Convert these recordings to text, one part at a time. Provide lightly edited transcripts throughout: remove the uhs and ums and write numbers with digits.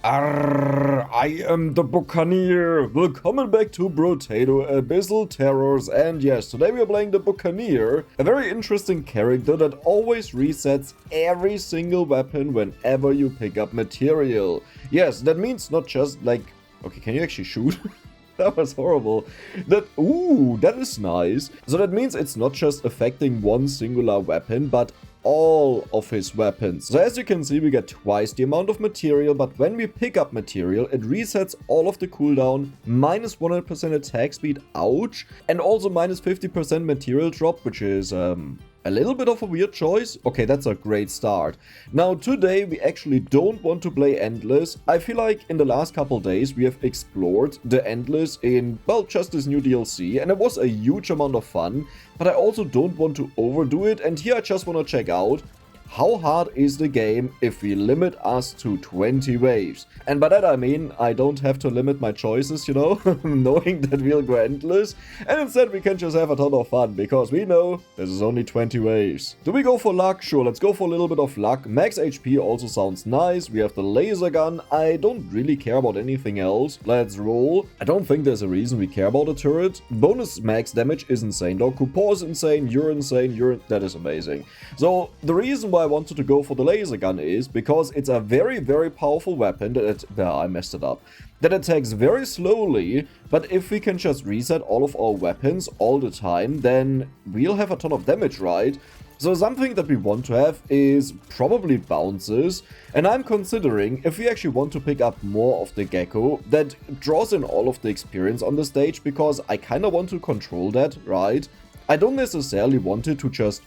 Arr, I am the Buccaneer. Welcome back to Brotato Abyssal Terrors, and yes, today we are playing the Buccaneer, a very interesting character that always resets every single weapon whenever you pick up material. Yes, that means not just like... Okay, can you actually shoot? That was horrible. Ooh, that is nice. So that means it's not just affecting one singular weapon, but all of his weapons. So as you can see, we get twice the amount of material, but when we pick up material, it resets all of the cooldown, minus 100% attack speed, ouch, and also minus 50% material drop, which is a little bit of a weird choice. Okay, that's a great start. Now, today we actually don't want to play Endless. I feel like in the last couple days we have explored the Endless in, well, just this new DLC, and it was a huge amount of fun, but I also don't want to overdo it, and here I just want to check out how hard is the game if we limit us to 20 waves. And by that I mean I don't have to limit my choices, you know, knowing that we'll go endless, and instead we can just have a ton of fun, because we know this is only 20 waves. Do we go for luck? Sure, let's go for a little bit of luck. Max HP also sounds nice. We have the laser gun. I don't really care about anything else. Let's roll. I don't think there's a reason we care about a turret. Bonus max damage is insane though. Coupon is insane, you're insane, that is amazing. So the reason why I wanted to go for the laser gun is because it's a very, very powerful weapon that I messed it up. That attacks very slowly, but if we can just reset all of our weapons all the time, then we'll have a ton of damage, right? So something that we want to have is probably bounces, and I'm considering if we actually want to pick up more of the gecko that draws in all of the experience on the stage, because I kind of want to control that, right? I don't necessarily want it to just...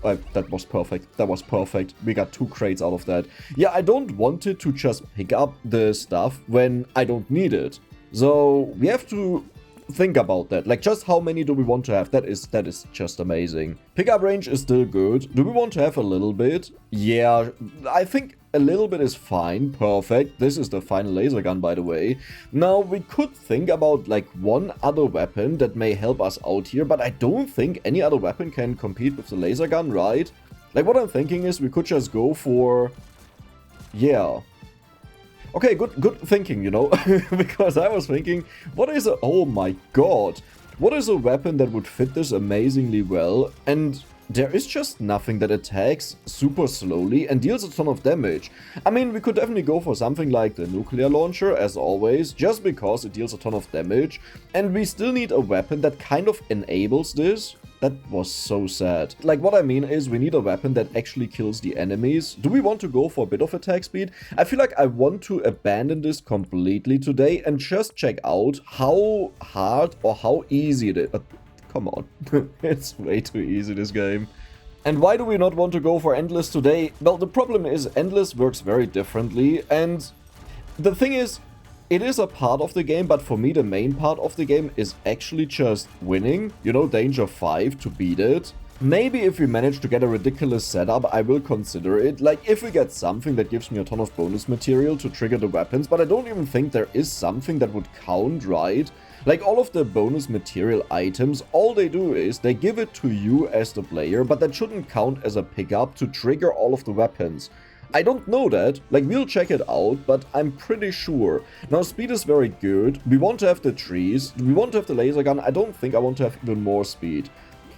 that was perfect. That was perfect. We got 2 crates out of that. Yeah, I don't want it to just pick up the stuff when I don't need it. So we have to think about that. Like, just how many do we want to have? That is just amazing. Pickup range is still good. Do we want to have a little bit? Yeah, I think a little bit is fine. Perfect. This is the final laser gun, by the way. Now, we could think about like one other weapon that may help us out here, but I don't think any other weapon can compete with the laser gun, right? Like, what I'm thinking is we could just go for... Yeah. Okay, good thinking, you know, because I was thinking, what is a... Oh my god. What is a weapon that would fit this amazingly well? And there is just nothing that attacks super slowly and deals a ton of damage. I mean, we could definitely go for something like the nuclear launcher, as always, just because it deals a ton of damage. And we still need a weapon that kind of enables this. That was so sad. Like, what I mean is we need a weapon that actually kills the enemies. Do we want to go for a bit of attack speed? I feel like I want to abandon this completely today and just check out how hard or how easy it is. Come on. It's way too easy, this game. And why do we not want to go for Endless today? Well, the problem is Endless works very differently, and the thing is, it is a part of the game, but for me the main part of the game is actually just winning, you know, danger 5 to beat it. Maybe if we manage to get a ridiculous setup, I will consider it, like if we get something that gives me a ton of bonus material to trigger the weapons, but I don't even think there is something that would count, right? Like, all of the bonus material items, all they do is they give it to you as the player, but that shouldn't count as a pickup to trigger all of the weapons. I don't know that, like, we'll check it out, but I'm pretty sure. Now, speed is very good. We want to have the trees, we want to have the laser gun. I don't think I want to have even more speed.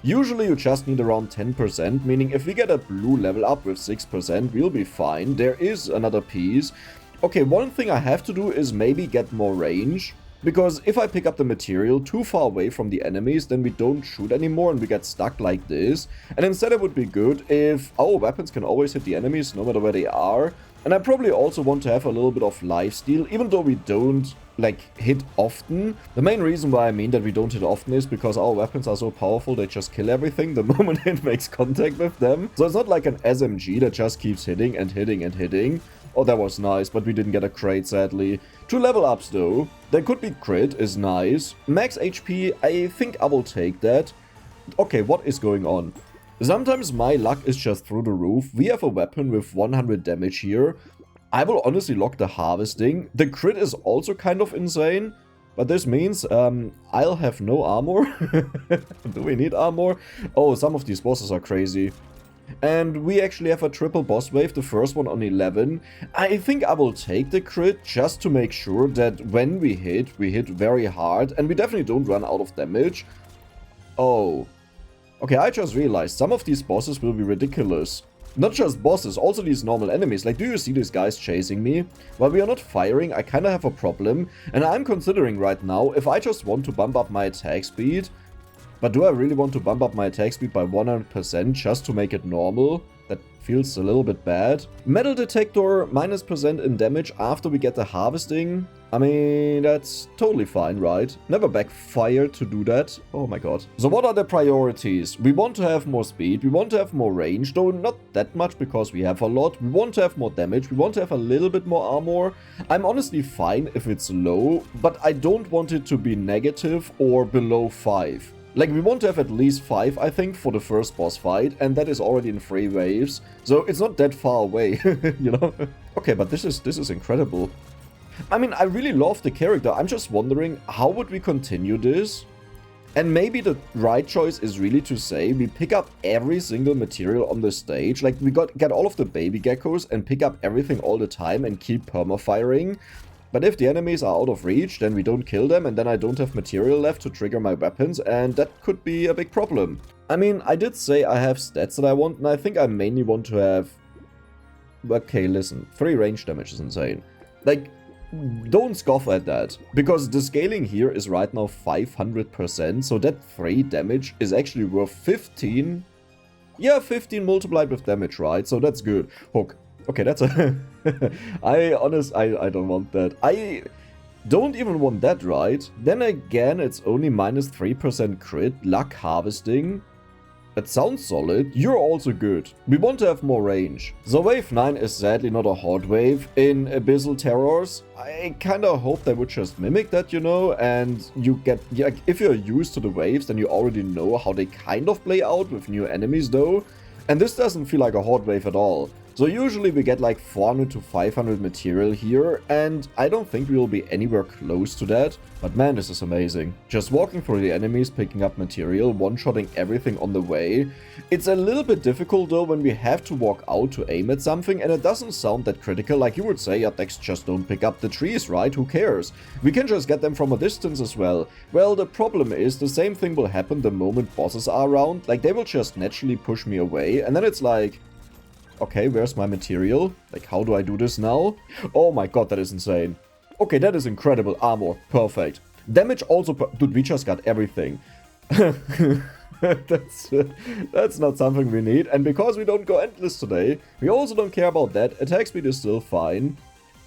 Usually you just need around 10%, meaning if we get a blue level up with 6%, we'll be fine. There is another piece. Okay, one thing I have to do is maybe get more range. Because if I pick up the material too far away from the enemies, then we don't shoot anymore and we get stuck like this. And instead it would be good if our weapons can always hit the enemies no matter where they are. And I probably also want to have a little bit of lifesteal, even though we don't, like, hit often. The main reason why I mean that we don't hit often is because our weapons are so powerful, they just kill everything the moment it makes contact with them. So it's not like an SMG that just keeps hitting and hitting and hitting. Oh, that was nice, but we didn't get a crate, sadly. 2 level ups, though. There could be crit, is nice. Max HP, I think I will take that. Okay, what is going on? Sometimes my luck is just through the roof. We have a weapon with 100 damage here. I will honestly lock the harvesting. The crit is also kind of insane. But this means I'll have no armor. Do we need armor? Oh, some of these bosses are crazy. And we actually have a triple boss wave, the first one on 11. I think I will take the crit just to make sure that when we hit very hard. And we definitely don't run out of damage. Oh. Okay, I just realized some of these bosses will be ridiculous. Not just bosses, also these normal enemies. Like, do you see these guys chasing me? While we are not firing, I kind of have a problem. And I'm considering right now if I just want to bump up my attack speed. But do I really want to bump up my attack speed by 100% just to make it normal? That feels a little bit bad. Metal detector, -% in damage after we get the harvesting. I mean, that's totally fine, right? Never backfired to do that. Oh my god. So what are the priorities? We want to have more speed, we want to have more range, though not that much because we have a lot. We want to have more damage, we want to have a little bit more armor. I'm honestly fine if it's low, but I don't want it to be negative or below 5. Like, we want to have at least 5, I think, for the first boss fight, and that is already in 3 waves, so it's not that far away, you know? Okay, but this is incredible. I mean, I really love the character. I'm just wondering, how would we continue this? And maybe the right choice is really to say we pick up every single material on the stage. Like, we get all of the baby geckos and pick up everything all the time and keep perma-firing. But if the enemies are out of reach, then we don't kill them, and then I don't have material left to trigger my weapons, and that could be a big problem. I mean, I did say I have stats that I want, and I think I mainly want to have... Okay, listen, 3 range damage is insane. Like, don't scoff at that, because the scaling here is right now 500%, so that 3 damage is actually worth 15. Yeah, 15 multiplied with damage, right? So that's good. Hook. Okay, that's a... I don't want that. I don't even want that, right? Then again, it's only -3% crit, luck harvesting. That sounds solid. You're also good. We want to have more range. So wave 9 is sadly not a hot wave in Abyssal Terrors. I kinda hope they would just mimic that, you know, and you get... Yeah, if you're used to the waves, then you already know how they kind of play out with new enemies though. And this doesn't feel like a hot wave at all. So usually we get like 400 to 500 material here, and I don't think we will be anywhere close to that. But man, this is amazing. Just walking through the enemies, picking up material, one-shotting everything on the way. It's a little bit difficult though when we have to walk out to aim at something, and it doesn't sound that critical. Like you would say, attacks just don't pick up the trees, right? Who cares? We can just get them from a distance as well. Well, the problem is the same thing will happen the moment bosses are around. Like they will just naturally push me away, and then it's like... Okay, where's my material? Like, how do I do this now? Oh my god, that is insane. Okay, that is incredible. Armor. Perfect. Damage also... Dude, we just got everything. That's not something we need. And because we don't go endless today, we also don't care about that. Attack speed is still fine.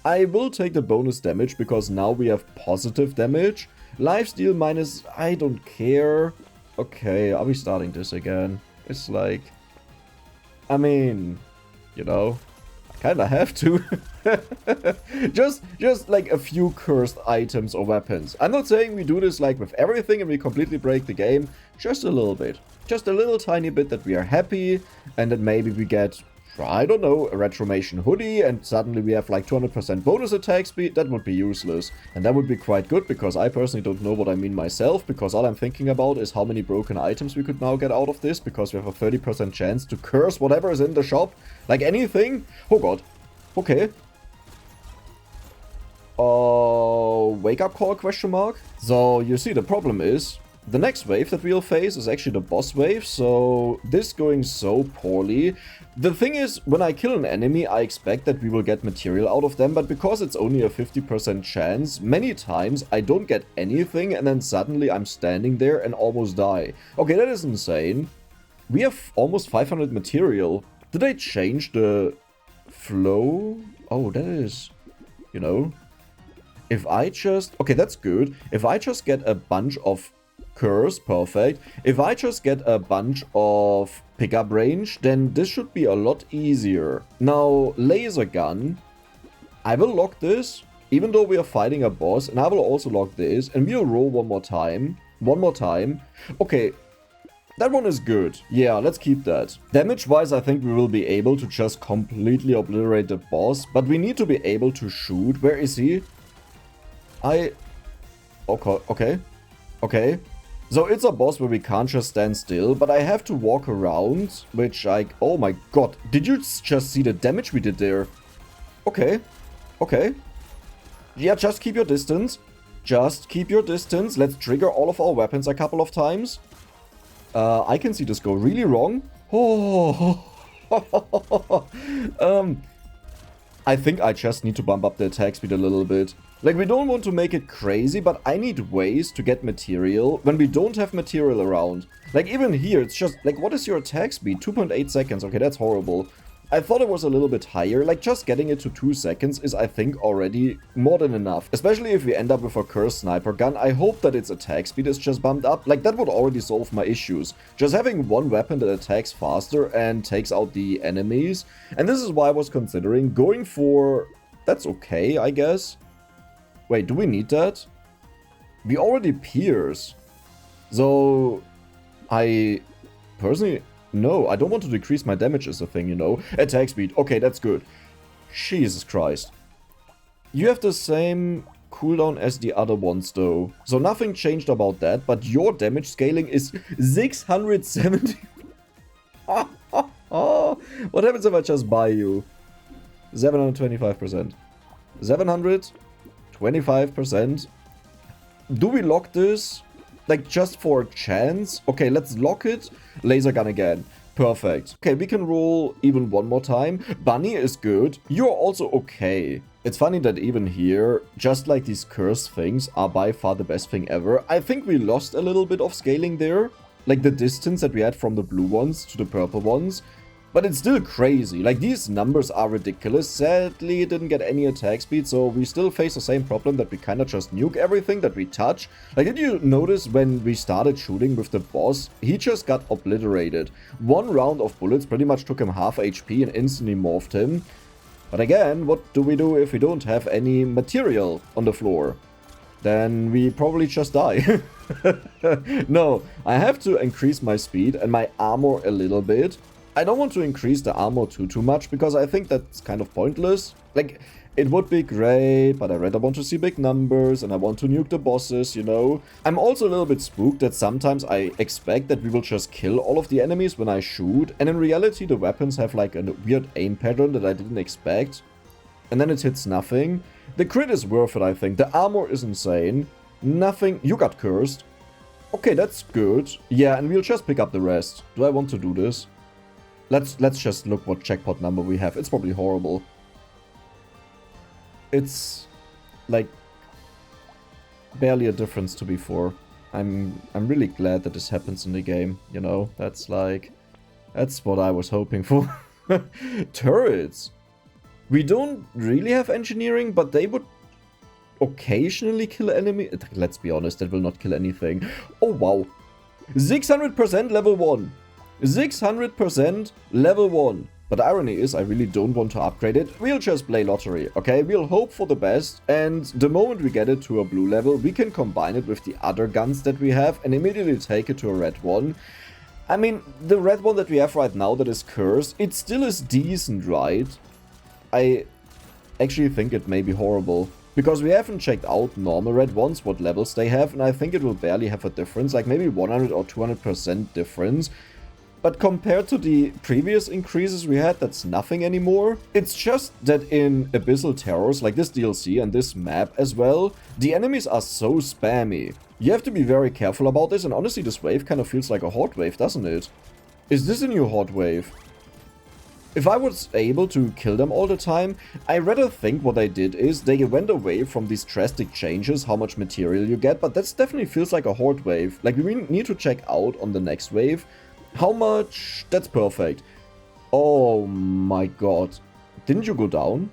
I will take the bonus damage because now we have positive damage. Lifesteal minus... I don't care. Okay, are we starting this again? It's like... I mean... You know, I kinda have to. just like a few cursed items or weapons. I'm not saying we do this like with everything and we completely break the game. Just a little bit. Just a little tiny bit that we are happy. And then maybe we get, I don't know, a Retromation hoodie. And suddenly we have like 200% bonus attack speed. That would be useless. And that would be quite good because I personally don't know what I mean myself. Because all I'm thinking about is how many broken items we could now get out of this. Because we have a 30% chance to curse whatever is in the shop. Like anything? Oh god. Okay. Wake up call question mark? So you see the problem is the next wave that we'll face is actually the boss wave, so this going so poorly. The thing is, when I kill an enemy, I expect that we will get material out of them, but because it's only a 50% chance, many times I don't get anything and then suddenly I'm standing there and almost die. Okay, that is insane. We have almost 500 material. Did I change the flow? Oh, that is, you know, if I just... Okay, that's good. If I just get a bunch of curse, perfect. If I just get a bunch of pickup range, then this should be a lot easier. Now, laser gun. I will lock this, even though we are fighting a boss, and I will also lock this, and we'll roll one more time. One more time. Okay. That one is good. Yeah, let's keep that. Damage-wise, I think we will be able to just completely obliterate the boss, but we need to be able to shoot. Where is he? Okay. Okay. So it's a boss where we can't just stand still, but I have to walk around, which oh my god. Did you just see the damage we did there? Okay. Okay. Yeah, just keep your distance. Just keep your distance. Let's trigger all of our weapons a couple of times. I can see this go really wrong. Oh. I think I just need to bump up the attack speed a little bit. Like, we don't want to make it crazy, but I need ways to get material when we don't have material around. Like, even here, it's just, like, what is your attack speed? 2.8 seconds. Okay, that's horrible. I thought it was a little bit higher. Like, just getting it to 2 seconds is, I think, already more than enough. Especially if we end up with a cursed sniper gun. I hope that its attack speed is just bumped up. Like, that would already solve my issues. Just having one weapon that attacks faster and takes out the enemies. And this is why I was considering going for... That's okay, I guess. Wait, do we need that? We already pierce. So, I personally... No, I don't want to decrease my damage as a thing, you know. Attack speed. Okay, that's good. Jesus Christ. You have the same cooldown as the other ones, though. So nothing changed about that, but your damage scaling is 670. What happens if I just buy you? 725%. 725%. Do we lock this? Like, just for a chance? Okay, let's lock it. Laser gun again. Perfect. Okay, we can roll even one more time. Bunny is good. You're also okay. It's funny that even here, just like these curse things are by far the best thing ever. I think we lost a little bit of scaling there. Like the distance that we had from the blue ones to the purple ones. But it's still crazy. Like, these numbers are ridiculous. Sadly, it didn't get any attack speed, so we still face the same problem that we kind of just nuke everything that we touch. Like, did you notice when we started shooting with the boss, he just got obliterated. One round of bullets pretty much took him half HP and instantly morphed him. But again, what do we do if we don't have any material on the floor? Then we probably just die. No, I have to increase my speed and my armor a little bit. I don't want to increase the armor too much, because I think that's kind of pointless. Like, it would be great, but I rather want to see big numbers, and I want to nuke the bosses, you know. I'm also a little bit spooked that sometimes I expect that we will just kill all of the enemies when I shoot, and in reality the weapons have like a weird aim pattern that I didn't expect. And then it hits nothing. The crit is worth it, I think. The armor is insane. Nothing... You got cursed. Okay, that's good. Yeah, and we'll just pick up the rest. Do I want to do this? Let's just look what jackpot number we have. It's probably horrible. It's like barely a difference to before. I'm really glad that this happens in the game, you know. That's what I was hoping for. Turrets. We don't really have engineering, but they would occasionally kill enemy. Let's be honest, that will not kill anything. Oh wow. 600% level 1. 600% level 1. But the irony is, I really don't want to upgrade it. We'll just play lottery, okay? We'll hope for the best, and the moment we get it to a blue level, we can combine it with the other guns that we have and immediately take it to a red one. I mean, the red one that we have right now that is cursed, it still is decent, right? I actually think it may be horrible. Because we haven't checked out normal red ones, what levels they have, and I think it will barely have a difference, like maybe 100 or 200% difference. But compared to the previous increases we had, that's nothing anymore. It's just that in Abyssal Terrors, like this DLC and this map as well, the enemies are so spammy. You have to be very careful about this, and honestly this wave kind of feels like a horde wave, doesn't it? Is this a new horde wave? If I was able to kill them all the time, I rather think what I did is they went away from these drastic changes, how much material you get, but that definitely feels like a horde wave. Like, we need to check out on the next wave how much... That's perfect. Oh my god. Didn't you go down?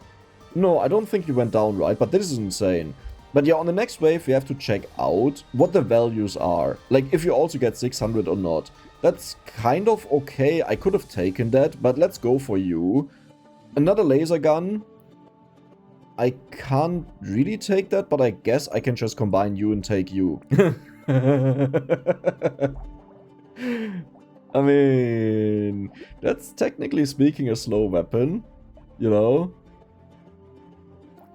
No, I don't think you went down, right? But this is insane. But yeah, on the next wave we have to check out what the values are. Like, if you also get 600 or not. That's kind of okay. I could have taken that, but let's go for you. Another laser gun. I can't really take that, but I guess I can just combine you and take you. I mean, that's technically speaking a slow weapon, you know?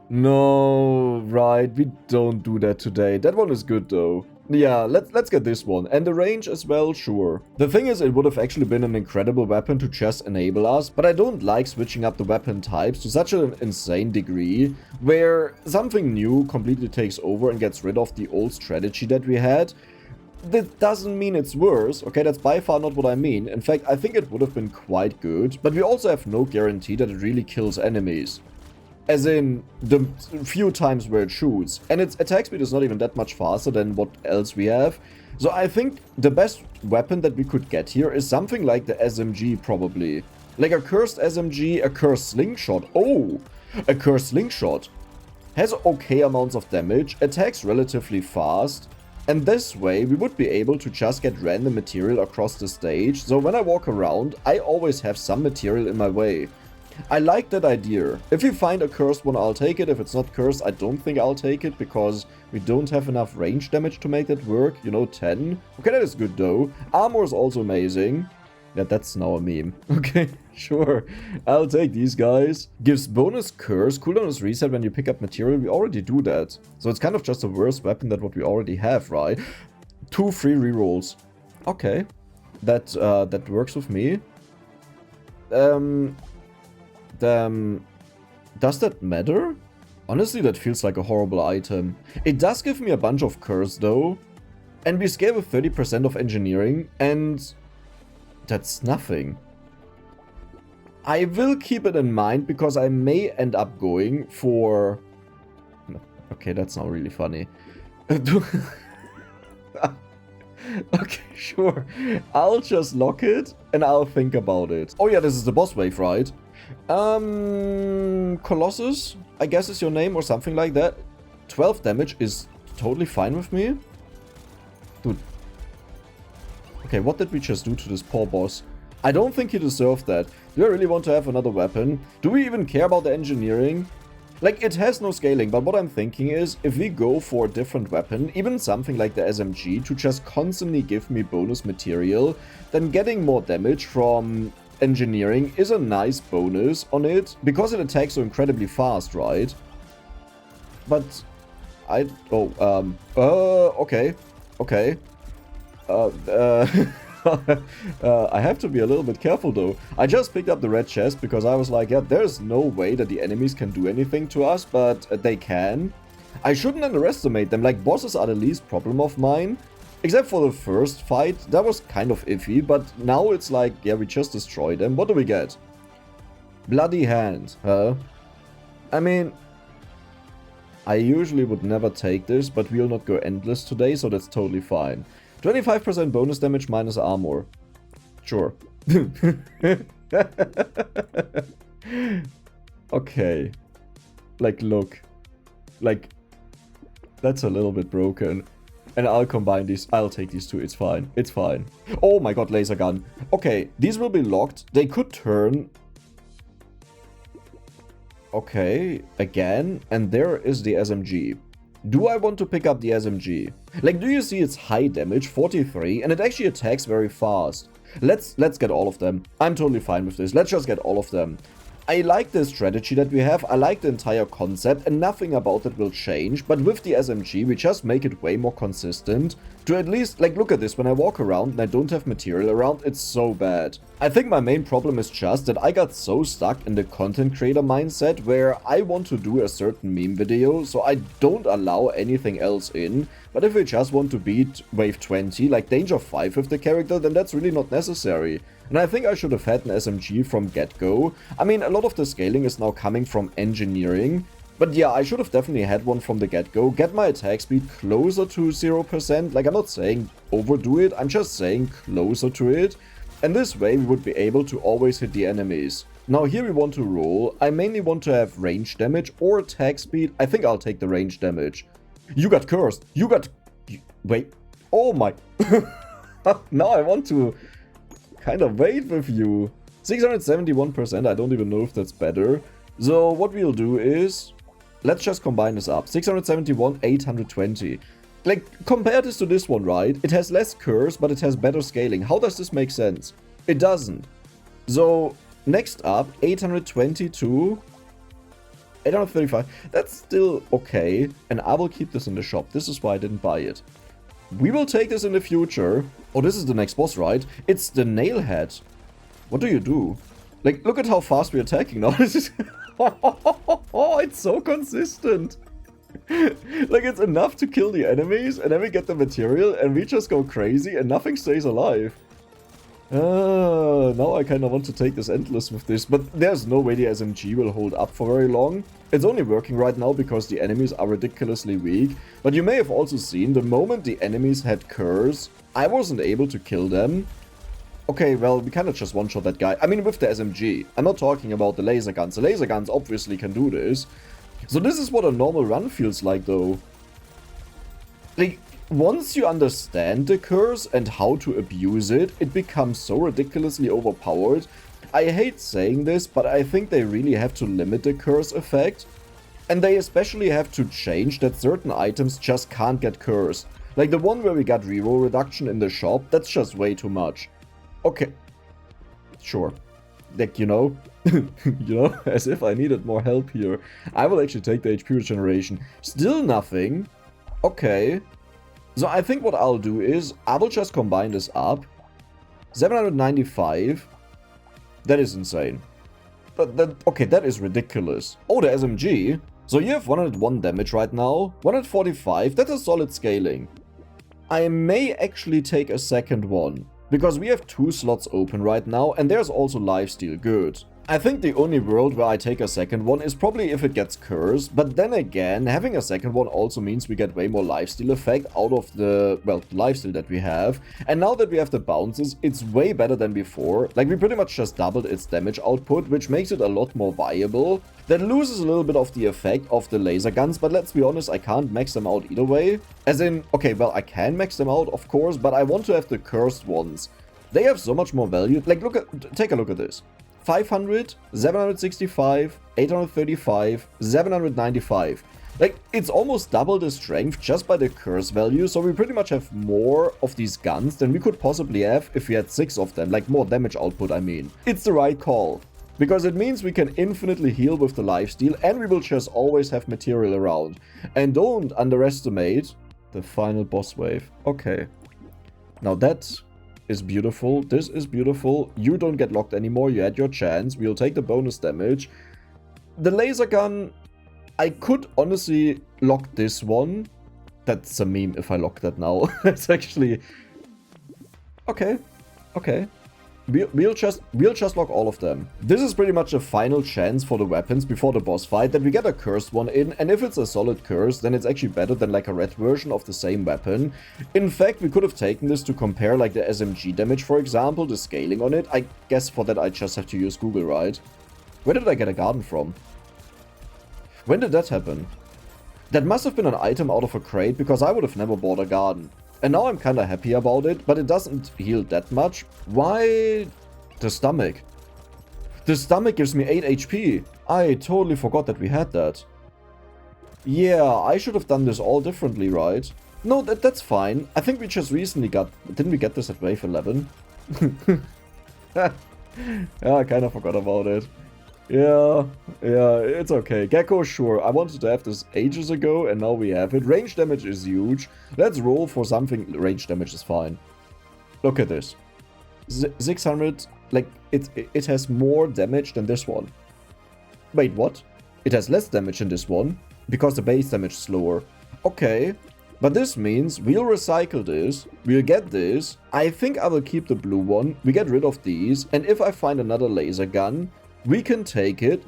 No, right, we don't do that today. That one is good though. Yeah, let's get this one. And the range as well, sure. The thing is, it would have actually been an incredible weapon to just enable us, but I don't like switching up the weapon types to such an insane degree, where something new completely takes over and gets rid of the old strategy that we had. That doesn't mean it's worse, okay, that's by far not what I mean. In fact, I think it would have been quite good, but we also have no guarantee that it really kills enemies. As in, the few times where it shoots. And its attack speed is not even that much faster than what else we have. So I think the best weapon that we could get here is something like the SMG, probably. Like a cursed SMG, a cursed slingshot. Oh, a cursed slingshot. Has okay amounts of damage, attacks relatively fast. And this way, we would be able to just get random material across the stage. So when I walk around, I always have some material in my way. I like that idea. If we find a cursed one, I'll take it. If it's not cursed, I don't think I'll take it, because we don't have enough range damage to make that work. You know, 10. Okay, that is good though. Armor is also amazing. Yeah, that's now a meme. Okay, sure. I'll take these guys. Gives bonus curse. Cooldown is reset when you pick up material. We already do that. So it's kind of just a worse weapon than what we already have, right? 2 free rerolls. Okay. That works with me. Does that matter? Honestly, that feels like a horrible item. It does give me a bunch of curse though. And we scale with 30% of engineering, and that's nothing. I will keep it in mind because I may end up going for... Okay, that's not really funny. Okay, sure. I'll just lock it and I'll think about it. Oh yeah, this is the boss wave, right? Colossus, I guess is your name or something like that. 12 damage is totally fine with me. Dude. Okay, what did we just do to this poor boss? I don't think he deserved that. Do I really want to have another weapon? Do we even care about the engineering? Like, it has no scaling, but what I'm thinking is, if we go for a different weapon, even something like the SMG, to just constantly give me bonus material, then getting more damage from engineering is a nice bonus on it, because it attacks so incredibly fast, right? But okay. I have to be a little bit careful though. I just picked up the red chest because I was like, yeah, there's no way that the enemies can do anything to us, but they can. I shouldn't underestimate them. Like, bosses are the least problem of mine. Except for the first fight, that was kind of iffy, but now it's like, yeah, we just destroyed them. What do we get? Bloody hand, huh? I mean, I usually would never take this, but we'll not go endless today, so that's totally fine. 25% bonus damage minus armor. Sure. Okay. Like, look. Like, that's a little bit broken. And I'll combine these. I'll take these two. It's fine. It's fine. Oh my god, laser gun. Okay, these will be locked. They could turn. Okay, again. And there is the SMG. Do I want to pick up the SMG? Like, do you see its high damage, 43, and it actually attacks very fast. Let's get all of them. I'm totally fine with this. Let's just get all of them. I like the strategy that we have, I like the entire concept, and nothing about it will change, but with the SMG we just make it way more consistent, to at least, like, look at this, when I walk around and I don't have material around, it's so bad. I think my main problem is just that I got so stuck in the content creator mindset, where I want to do a certain meme video, so I don't allow anything else in, but if we just want to beat wave 20, like danger 5 with the character, then that's really not necessary. And I think I should have had an SMG from get-go. I mean, a lot of the scaling is now coming from engineering. But yeah, I should have definitely had one from the get-go. Get my attack speed closer to 0%. Like, I'm not saying overdo it, I'm just saying closer to it. And this way we would be able to always hit the enemies. Now here we want to roll. I mainly want to have range damage or attack speed. I think I'll take the range damage. You got cursed. You got... Wait. Oh my... Now I want to... kind of wait with you. 671%, I don't even know if that's better. So what we'll do is, let's just combine this up. 671, 820. Like, compare this to this one, right? It has less curse, but it has better scaling. How does this make sense? It doesn't. So, next up, 822, 835. That's still okay, and I will keep this in the shop. This is why I didn't buy it. We will take this in the future. Oh, this is the next boss, right? It's the Nailhead. What do you do? Like, look at how fast we're attacking now. This is... Oh, it's so consistent. Like, it's enough to kill the enemies, and then we get the material, and we just go crazy, and nothing stays alive. Now I kind of want to take this endless with this, but there's no way the SMG will hold up for very long. It's only working right now because the enemies are ridiculously weak, but you may have also seen the moment the enemies had curse, I wasn't able to kill them. Okay, well, we kind of just one-shot that guy. I mean, with the SMG. I'm not talking about the laser guns. The laser guns obviously can do this. So this is what a normal run feels like, though. Like, once you understand the curse and how to abuse it, it becomes so ridiculously overpowered. I hate saying this, but I think they really have to limit the curse effect. And they especially have to change that certain items just can't get cursed. Like the one where we got reroll reduction in the shop, that's just way too much. Okay. Sure. Like, you know, as if I needed more help here. I will actually take the HP regeneration. Still nothing. Okay. So I think what I'll do is, I will just combine this up. 795. That is insane. Okay, that is ridiculous. Oh, the SMG. So you have 101 damage right now. 145, that's a solid scaling. I may actually take a second one. Because we have 2 slots open right now, and there's also lifesteal. Good. I think the only world where I take a second one is probably if it gets cursed, but then again, having a second one also means we get way more lifesteal effect out of the, well, lifesteal that we have. And now that we have the bounces, it's way better than before. Like, we pretty much just doubled its damage output, which makes it a lot more viable. That loses a little bit of the effect of the laser guns, but let's be honest, I can't max them out either way. As in, okay, well, I can max them out, of course, but I want to have the cursed ones. They have so much more value. Like, take a look at this. 500, 765, 835, 795. Like, it's almost double the strength just by the curse value, so we pretty much have more of these guns than we could possibly have if we had 6 of them, like more damage output, I mean. It's the right call, because it means we can infinitely heal with the lifesteal, and we will just always have material around. And don't underestimate the final boss wave. Okay. Now that is beautiful. This is beautiful. You don't get locked anymore. You had your chance. We'll take the bonus damage. The laser gun, I could honestly lock this one. That's a meme if I lock that now. That's actually... Okay. Okay. We'll just lock all of them. This is pretty much a final chance for the weapons before the boss fight, that we get a cursed one in, and if it's a solid curse, then it's actually better than like a red version of the same weapon. In fact, we could have taken this to compare like the SMG damage, for example, the scaling on it. I guess for that I just have to use Google, right? Where did I get a garden from? When did that happen? That must have been an item out of a crate, because I would have never bought a garden. And now I'm kinda happy about it, but it doesn't heal that much. Why? The stomach. The stomach gives me 8 HP. I totally forgot that we had that. Yeah, I should have done this all differently, right? No, that's fine. I think we just recently got... Didn't we get this at wave 11? Yeah, I kinda forgot about it. Yeah, it's okay. Gecko, sure. I wanted to have this ages ago, and now we have it. Range damage is huge. Let's roll for something. Range damage is fine. Look at this. 600, like, it has more damage than this one. Wait, what? It has less damage than this one, because the base damage is slower. Okay, but this means we'll recycle this, we'll get this. I think I will keep the blue one. We get rid of these, and if I find another laser gun, we can take it.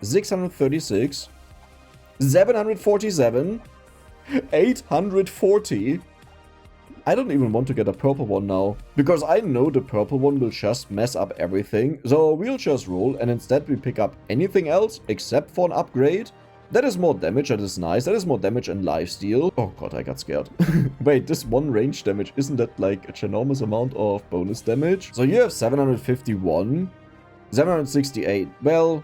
636, 747, 840. I don't even want to get a purple one now, because I know the purple one will just mess up everything. So we'll just roll, and instead we pick up anything else except for an upgrade. That is more damage, that is nice. That is more damage and lifesteal. Oh god, I got scared. Wait, this one range damage, isn't that like a ginormous amount of bonus damage? So you have 751. 768. Well,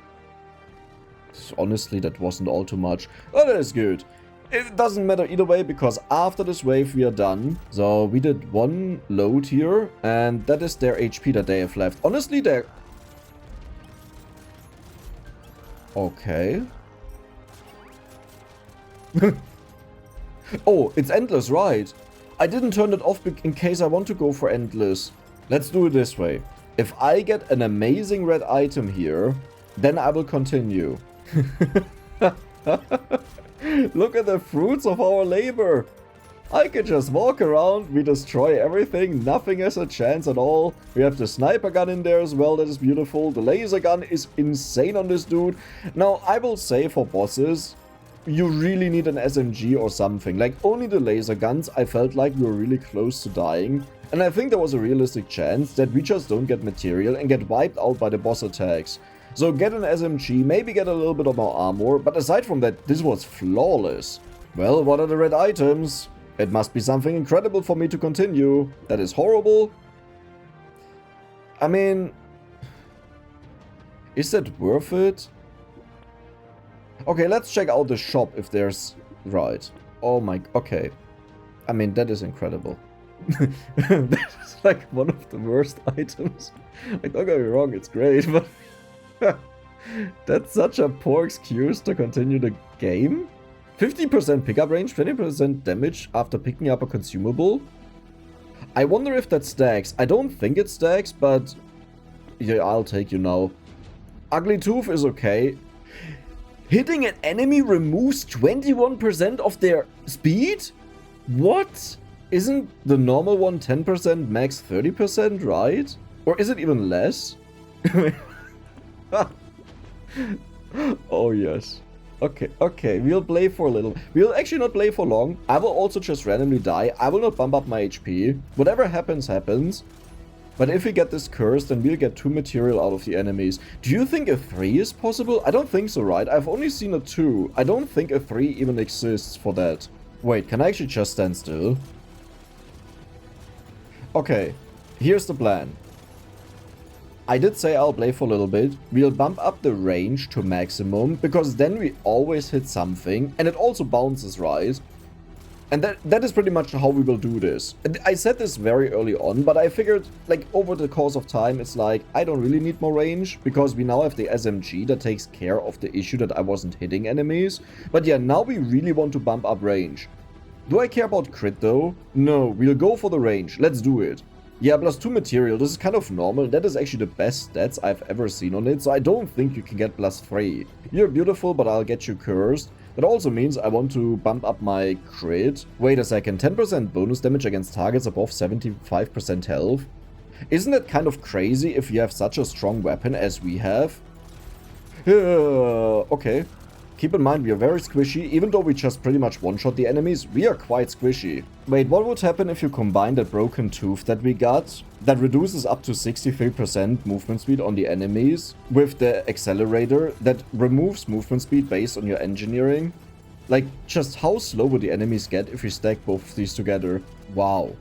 honestly, that wasn't all too much. Oh, that is good. It doesn't matter either way, because after this wave we are done. So we did one load here, and that is their HP that they have left. Honestly, they're... Okay. Oh, it's endless, right? I didn't turn it off in case I want to go for endless. Let's do it this way. If I get an amazing red item here, then I will continue. Look at the fruits of our labor. I can just walk around, we destroy everything, nothing has a chance at all. We have the sniper gun in there as well, that is beautiful. The laser gun is insane on this dude. Now, I will say for bosses, you really need an SMG or something. Like, only the laser guns, I felt like we were really close to dying. And I think there was a realistic chance that we just don't get material and get wiped out by the boss attacks. So get an SMG, maybe get a little bit of more armor, but aside from that, this was flawless. Well, what are the red items? It must be something incredible for me to continue. That is horrible. I mean, is that worth it? Okay, let's check out the shop if there's... Right. Oh my... Okay. I mean, that is incredible. That is like one of the worst items. Like, don't get me wrong, it's great, but... That's such a poor excuse to continue the game. 50% pickup range, 20% damage after picking up a consumable. I wonder if that stacks. I don't think it stacks, but... Yeah, I'll take you now. Ugly Tooth is okay. Hitting an enemy removes 21% of their speed? What? Isn't the normal one 10%, max 30%, right? Or is it even less? Oh, yes. Okay, we'll play for a little. We'll actually not play for long. I will also just randomly die. I will not bump up my HP. Whatever happens, happens. But if we get this curse, then we'll get 2 material out of the enemies. Do you think a 3 is possible? I don't think so, right? I've only seen a 2. I don't think a 3 even exists for that. Wait, can I actually just stand still? Okay, here's the plan. I did say I'll play for a little bit. We'll bump up the range to maximum, because then we always hit something, and it also bounces, right? And that is pretty much how we will do this. And I said this very early on, but I figured, like, over the course of time, it's like, I don't really need more range, because we now have the SMG that takes care of the issue that I wasn't hitting enemies. But yeah, now we really want to bump up range. Do I care about crit, though? No, we'll go for the range. Let's do it. Yeah, plus 2 material, this is kind of normal. That is actually the best stats I've ever seen on it, so I don't think you can get plus 3. You're beautiful, but I'll get you cursed. That also means I want to bump up my crit. Wait a second, 10% bonus damage against targets above 75% health? Isn't that kind of crazy if you have such a strong weapon as we have? Okay. Keep in mind, we are very squishy. Even though we just pretty much one-shot the enemies, we are quite squishy. Wait, what would happen if you combine that broken tooth that we got, that reduces up to 63% movement speed on the enemies, with the accelerator that removes movement speed based on your engineering? Like, just how slow would the enemies get if we stack both of these together? Wow.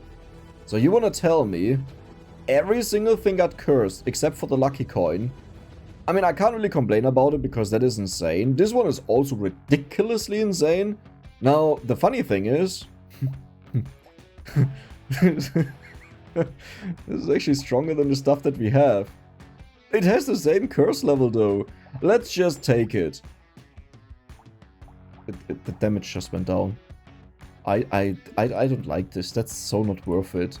So you wanna tell me every single thing got cursed except for the lucky coin? I mean, I can't really complain about it because that is insane. This one is also ridiculously insane. Now, the funny thing is... this is actually stronger than the stuff that we have. It has the same curse level though. Let's just take it. The damage just went down. I don't like this. That's so not worth it.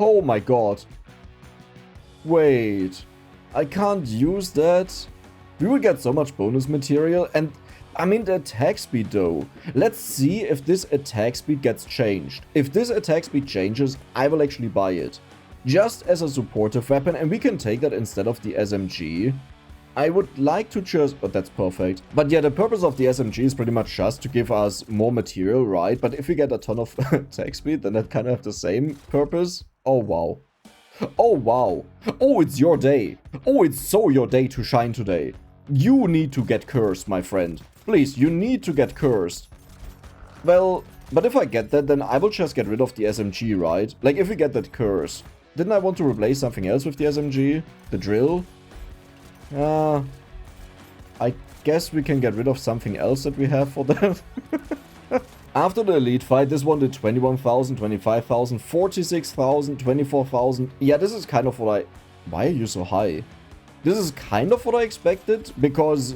Oh my god. Wait. I can't use that. We will get so much bonus material, and I mean the attack speed though. Let's see if this attack speed gets changed. If this attack speed changes, I will actually buy it. Just as a supportive weapon, and we can take that instead of the SMG. I would like to just... Oh, that's perfect. But yeah, the purpose of the SMG is pretty much just to give us more material, right? But if we get a ton of attack speed, then that kind of have the same purpose. Oh wow. Oh wow. Oh, it's your day. Oh, it's so your day to shine today. You need to get cursed, my friend. Please, you need to get cursed. Well, but if I get that, then I will just get rid of the SMG, right? Like, if we get that curse. Didn't I want to replace something else with the SMG? The drill? I guess we can get rid of something else that we have for that. After the elite fight, this one did 21,000, 25,000, 46,000, 24,000. Yeah, this is kind of what I... Why are you so high? This is kind of what I expected, because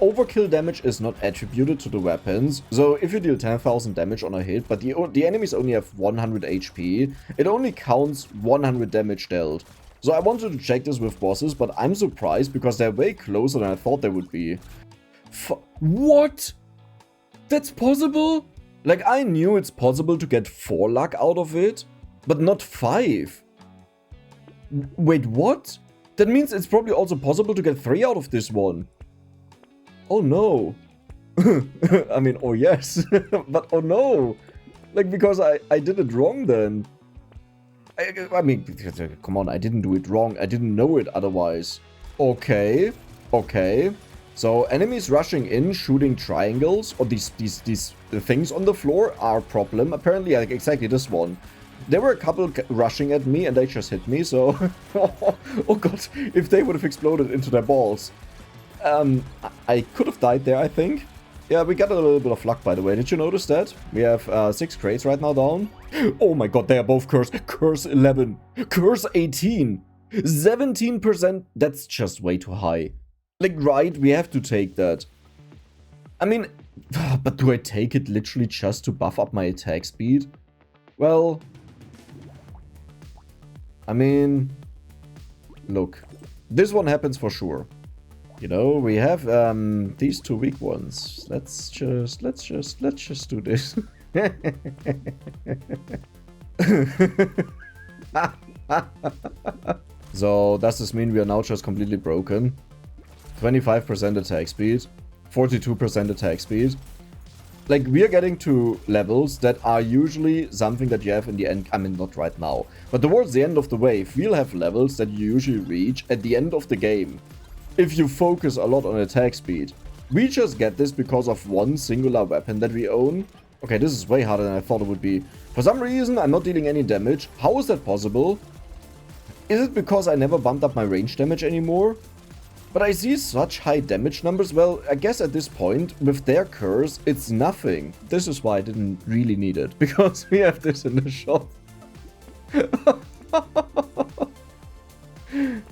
overkill damage is not attributed to the weapons. So if you deal 10,000 damage on a hit, but the enemies only have 100 HP, it only counts 100 damage dealt. So I wanted to check this with bosses, but I'm surprised because they're way closer than I thought they would be. What? That's possible? Like, I knew it's possible to get 4 luck out of it, but not 5. Wait, what? That means it's probably also possible to get 3 out of this one. Oh no. I mean, oh yes. But oh no. Like, because I did it wrong then. I mean, come on, I didn't do it wrong. I didn't know it otherwise. Okay. Okay. So enemies rushing in, shooting triangles, or these things on the floor are a problem. Apparently, like exactly this one. There were a couple rushing at me and they just hit me, so... oh god, if they would have exploded into their balls. I could have died there, I think. Yeah, we got a little bit of luck, by the way. Did you notice that? We have 6 crates right now down. Oh my god, they are both curse. Curse 11. Curse 18. 17%. That's just way too high. Like, right, we have to take that. I mean, but do I take it literally just to buff up my attack speed? Well, I mean, look, this one happens for sure. You know, we have these 2 weak ones. Let's just do this. So does this mean we are now just completely broken? 25% attack speed, 42% attack speed. Like, we are getting to levels that are usually something that you have in the end. I mean, not right now, but towards the end of the wave, we'll have levels that you usually reach at the end of the game. If you focus a lot on attack speed. We just get this because of one singular weapon that we own. Okay, this is way harder than I thought it would be. For some reason, I'm not dealing any damage. How is that possible? Is it because I never bumped up my range damage anymore? But I see such high damage numbers. Well, I guess at this point, with their curse, it's nothing. This is why I didn't really need it, because we have this in the shop. It's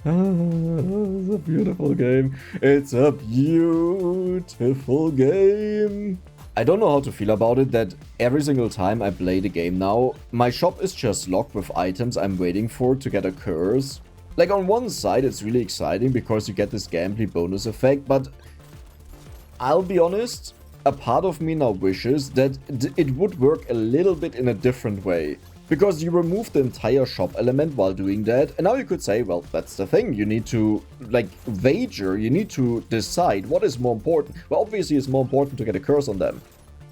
a beautiful game. It's a beautiful game. I don't know how to feel about it that every single time I play the game now, my shop is just locked with items I'm waiting for to get a curse. Like, on one side, it's really exciting because you get this gambly bonus effect, but I'll be honest, a part of me now wishes that it would work a little bit in a different way. Because you remove the entire shop element while doing that, and now you could say, well, that's the thing, you need to, like, wager, you need to decide what is more important. Well, obviously it's more important to get a curse on them.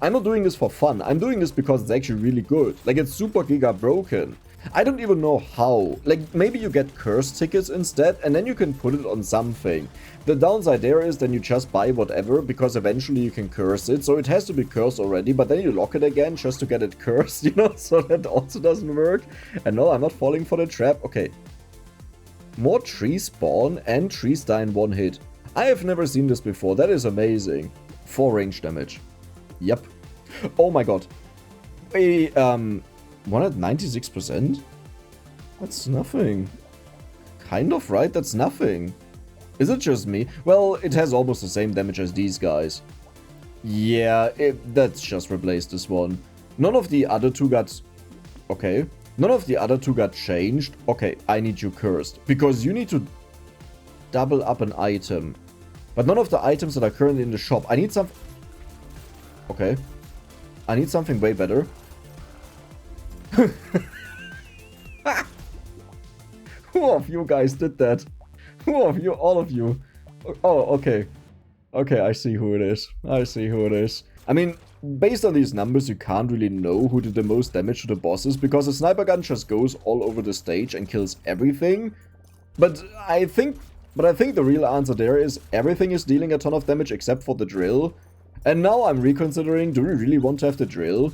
I'm not doing this for fun, I'm doing this because it's actually really good. Like, it's super giga broken. I don't even know how. Like, maybe you get curse tickets instead, and then you can put it on something. The downside there is then you just buy whatever, because eventually you can curse it, so it has to be cursed already, but then you lock it again just to get it cursed, you know, so that also doesn't work. And no, I'm not falling for the trap. Okay. More trees spawn and trees die in one hit. I have never seen this before, that is amazing. 4 range damage. Yep. Oh my god. 196%? That's nothing. Kind of, right? That's nothing. Is it just me? Well, it has almost the same damage as these guys. Yeah, that's just replaced this one. None of the other 2 got... Okay. None of the other 2 got changed. Okay, I need you cursed. Because you need to double up an item. But none of the items that are currently in the shop. I need some... Okay. I need something way better. Who of you guys did that? Who of you? All of you. Oh, okay. Okay, I see who it is. I see who it is. I mean, based on these numbers, you can't really know who did the most damage to the bosses, because a sniper gun just goes all over the stage and kills everything. But I think the real answer there is everything is dealing a ton of damage except for the drill. And now I'm reconsidering, do we really want to have the drill?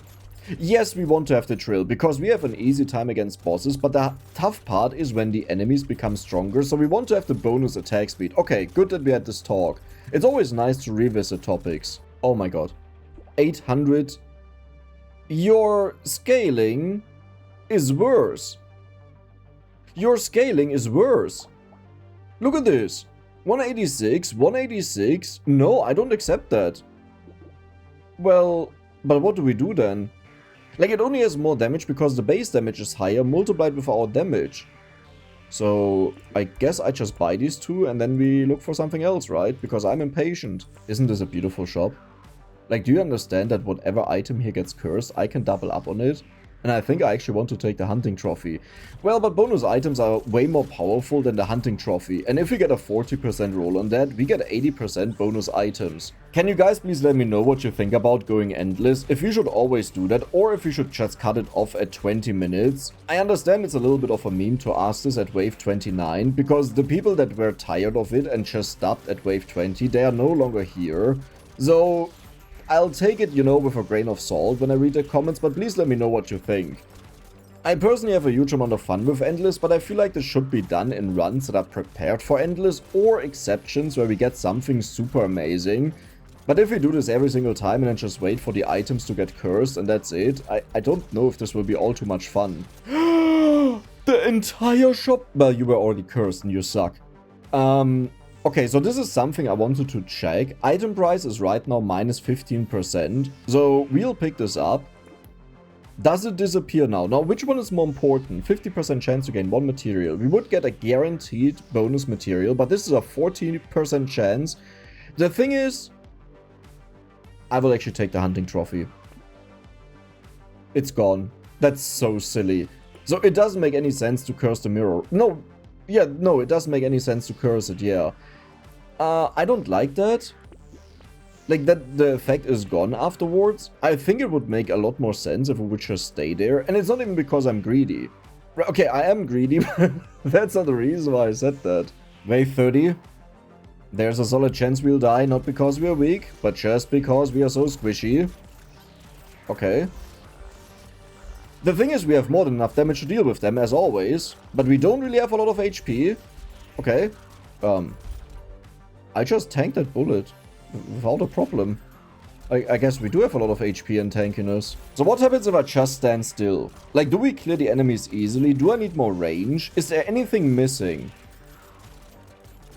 Yes, we want to have the drill, because we have an easy time against bosses, but the tough part is when the enemies become stronger, so we want to have the bonus attack speed. Okay, good that we had this talk. It's always nice to revisit topics. Oh my god. 800. Your scaling is worse. Your scaling is worse. Look at this. 186, 186. No, I don't accept that. Well, but what do we do then? Like, it only has more damage because the base damage is higher, multiplied with our damage. So, I guess I just buy these two and then we look for something else, right? Because I'm impatient. Isn't this a beautiful shop? Like, do you understand that whatever item here gets cursed, I can double up on it? And I think I actually want to take the hunting trophy. Well, but bonus items are way more powerful than the hunting trophy. And if we get a 40% roll on that, we get 80% bonus items. Can you guys please let me know what you think about going endless? If we should always do that, or if we should just cut it off at 20 minutes? I understand it's a little bit of a meme to ask this at wave 29, because the people that were tired of it and just stopped at wave 20, they are no longer here. So I'll take it, you know, with a grain of salt when I read the comments, but please let me know what you think. I personally have a huge amount of fun with Endless, but I feel like this should be done in runs that are prepared for Endless, or exceptions where we get something super amazing. But if we do this every single time and then just wait for the items to get cursed and that's it, I don't know if this will be all too much fun. The entire shop? Well, you were already cursed and you suck. Okay, so this is something I wanted to check. Item price is right now minus 15%. So we'll pick this up. Does it disappear now? Now, which one is more important? 50% chance to gain one material. We would get a guaranteed bonus material, but this is a 14% chance. The thing is, I will actually take the hunting trophy. It's gone. That's so silly. So it doesn't make any sense to curse the mirror. No, yeah, no, it doesn't make any sense to curse it, yeah. I don't like that. Like, that the effect is gone afterwards. I think it would make a lot more sense if it would just stay there. And it's not even because I'm greedy. Okay, I am greedy, but that's not the reason why I said that. Wave 30. There's a solid chance we'll die, not because we are weak, but just because we are so squishy. Okay. The thing is, we have more than enough damage to deal with them, as always. But we don't really have a lot of HP. Okay. I just tanked that bullet without a problem. I guess we do have a lot of HP and tankiness. So what happens if I just stand still? Like, do we clear the enemies easily? Do I need more range? Is there anything missing?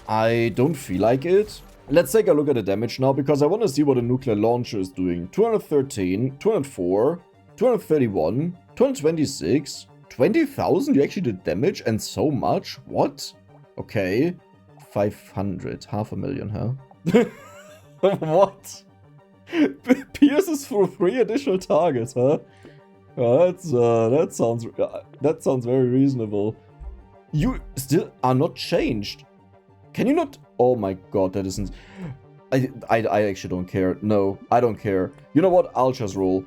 I don't feel like it. Let's take a look at the damage now, because I want to see what a nuclear launcher is doing. 213, 204, 231, 226, 20,000? You actually did damage and so much? What? Okay. 500. 500,000, huh? What? Pierces through 3 additional targets, huh? That sounds very reasonable. You still are not changed. Can you not? Oh my god, that isn't. I actually don't care. No, I don't care. You know what? I'll just roll.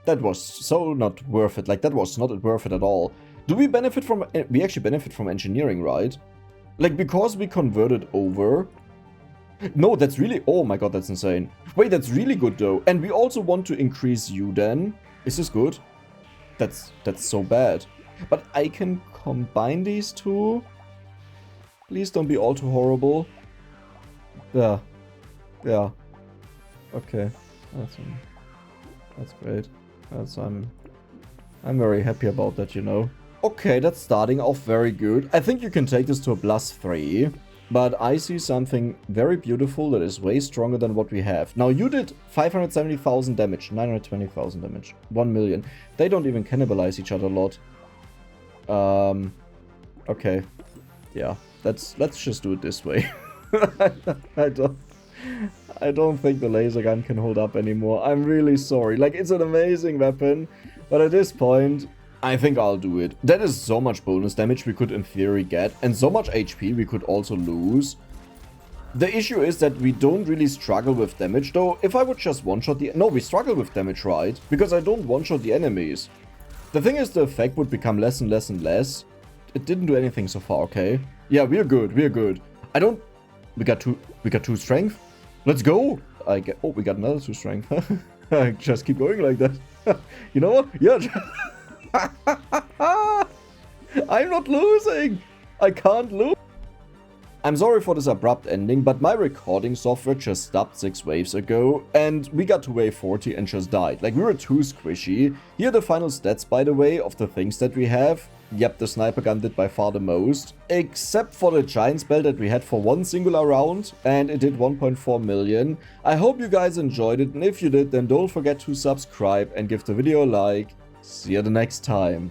That was so not worth it. Like, that was not worth it at all. Do we benefit from? We actually benefit from engineering, right? Like, because we converted over. No, that's really... Oh my god, that's insane. Wait, that's really good though. And we also want to increase you then. Is this good? That's so bad. But I can combine these two. Please don't be all too horrible. Yeah. Yeah. Okay. That's great. I'm very happy about that, you know. Okay, that's starting off very good. I think you can take this to a +3. But I see something very beautiful that is way stronger than what we have. Now, you did 570,000 damage, 920,000 damage, 1 million. They don't even cannibalize each other a lot. Okay. Yeah, let's just do it this way. I don't think the laser gun can hold up anymore. I'm really sorry. Like, it's an amazing weapon, but at this point, I think I'll do it. That is so much bonus damage we could in theory get, and so much HP we could also lose. The issue is that we don't really struggle with damage, though. If I would just one-shot the... No, we struggle with damage, right? Because I don't one-shot the enemies. The thing is, the effect would become less and less and less. It didn't do anything so far, okay? Yeah, we're good, we're good. I don't... We got two strength? Let's go! Oh, we got another 2 strength. I just keep going like that. You know what? Yeah, I'm not losing! I can't lose! I'm sorry for this abrupt ending, but my recording software just stopped 6 waves ago, and we got to wave 40 and just died. Like, we were too squishy. Here are the final stats, by the way, of the things that we have. Yep, the sniper gun did by far the most, except for the giant spell that we had for one singular round, and it did 1.4 million. I hope you guys enjoyed it, and if you did, then don't forget to subscribe and give the video a like. See you the next time.